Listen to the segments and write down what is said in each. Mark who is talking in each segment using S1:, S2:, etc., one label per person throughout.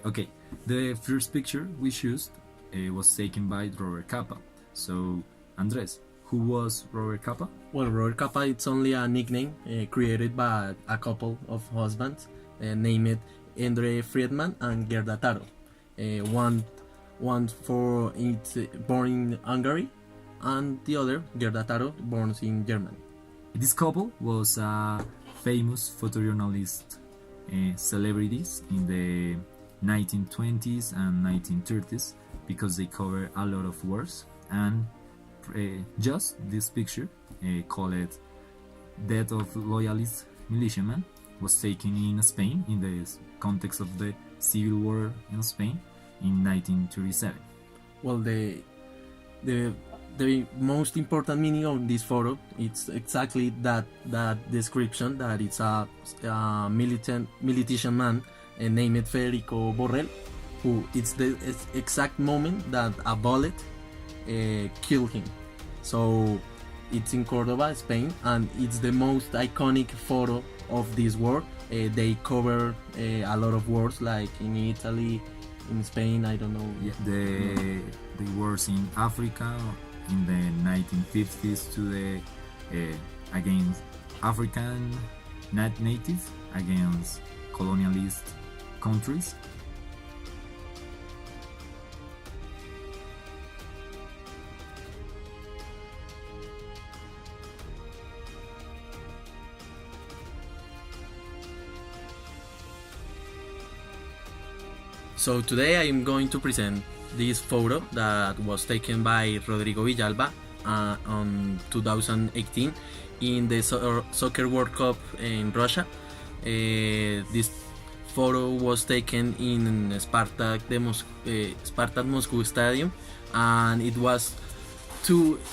S1: Okay, the first picture we chose was taken by Robert Capa. So, Andres, who was Robert Capa?
S2: Well, Robert Capa, it's only a nickname created by a couple of husbands named Andre Friedman and Gerda Taro. One for it's born in Hungary, and the other, Gerda Taro, born in Germany.
S1: This couple was a famous photojournalist celebrities in the 1920s and 1930s because they cover a lot of wars, and just this picture called Death of Loyalist Militiaman was taken in Spain in the context of the Civil War in Spain in 1937.
S2: Well, the most important meaning of this photo, it's exactly that description, that it's a militian man named Federico Borrell, who it's the exact moment that a bullet killed him. So it's in Cordoba, Spain, and it's the most iconic photo of this war. They cover a lot of wars, like in Italy, in Spain, I don't know.
S1: Yeah, the wars in Africa in the 1950s to the against African natives against colonialist countries.
S2: So today I am going to present this photo that was taken by Rodrigo Villalba on 2018 in the Soccer World Cup in Russia. This photo was taken in Spartak Moscow Stadium, and it was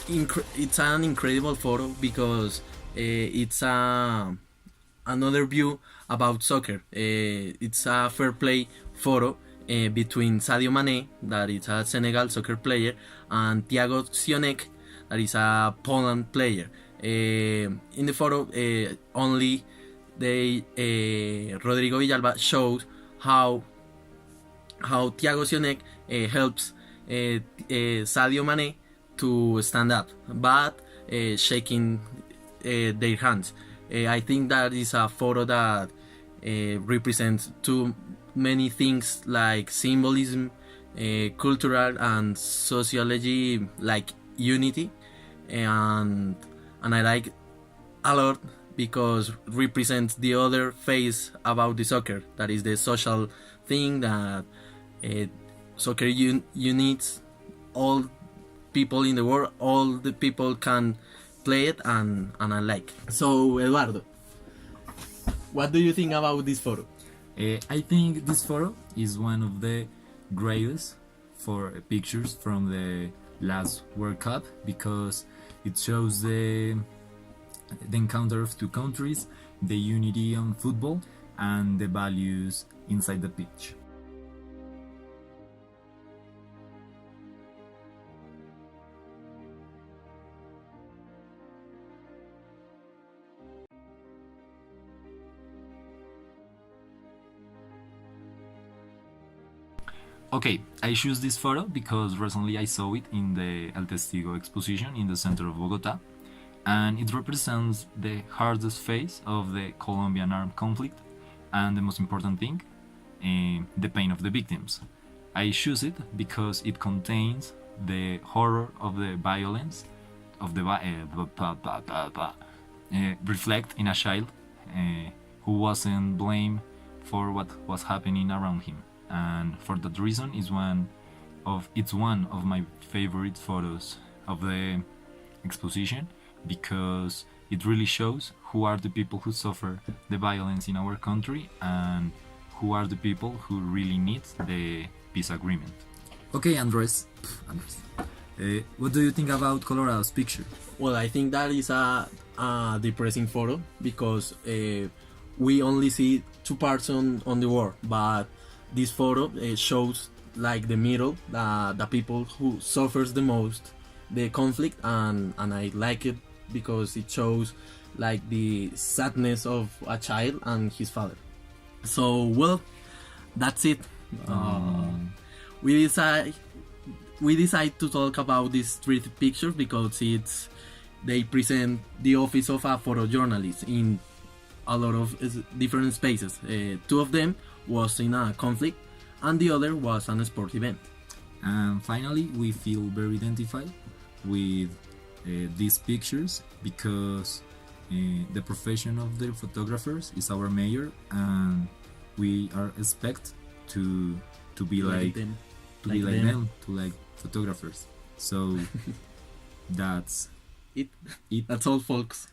S2: it's an incredible photo because it's another view about soccer. It's a fair play photo between Sadio Mane, that is a Senegal soccer player, and Thiago Sionek, that is a Poland player. In the photo, only Rodrigo Villalba shows how Thiago Sionek helps Sadio Mane to stand up, but shaking their hands. I think that is a photo that represents too many things like symbolism, cultural and sociology, like unity, and I like a lot because represents the other face about the soccer, that is the social thing that soccer unites all people in the world. All the people can play it, and I like. So Eduardo, what do you think about this photo?
S1: I think this photo is one of the greatest for pictures from the last World Cup because it shows the encounter of two countries, the unity on football, and the values inside the pitch. Okay, I choose this photo because recently I saw it in the El Testigo exposition in the center of Bogota, and it represents the hardest phase of the Colombian armed conflict, and the most important thing, the pain of the victims. I choose it because it contains the horror of the violence of the reflect in a child who wasn't blamed for what was happening around him. And for that reason it's one of my favorite photos of the exposition because it really shows who are the people who suffer the violence in our country and who are the people who really need the peace agreement. Okay, Andres, what do you think about Colorado's picture?
S2: Well, I think that is a depressing photo because we only see two parts on the war, but this photo shows like the middle, the people who suffers the most the conflict, and I like it because it shows like the sadness of a child and his father. So well, that's it. We decide to talk about these three pictures because they present the office of a photojournalist in a lot of different spaces. Two of them was in a conflict, and the other was an sport event.
S1: And finally, we feel very identified with these pictures because the profession of the photographers is our major, and we are expect to be like
S2: them.
S1: to be like them, to like photographers. So that's
S2: It.
S1: it.
S2: That's all, folks.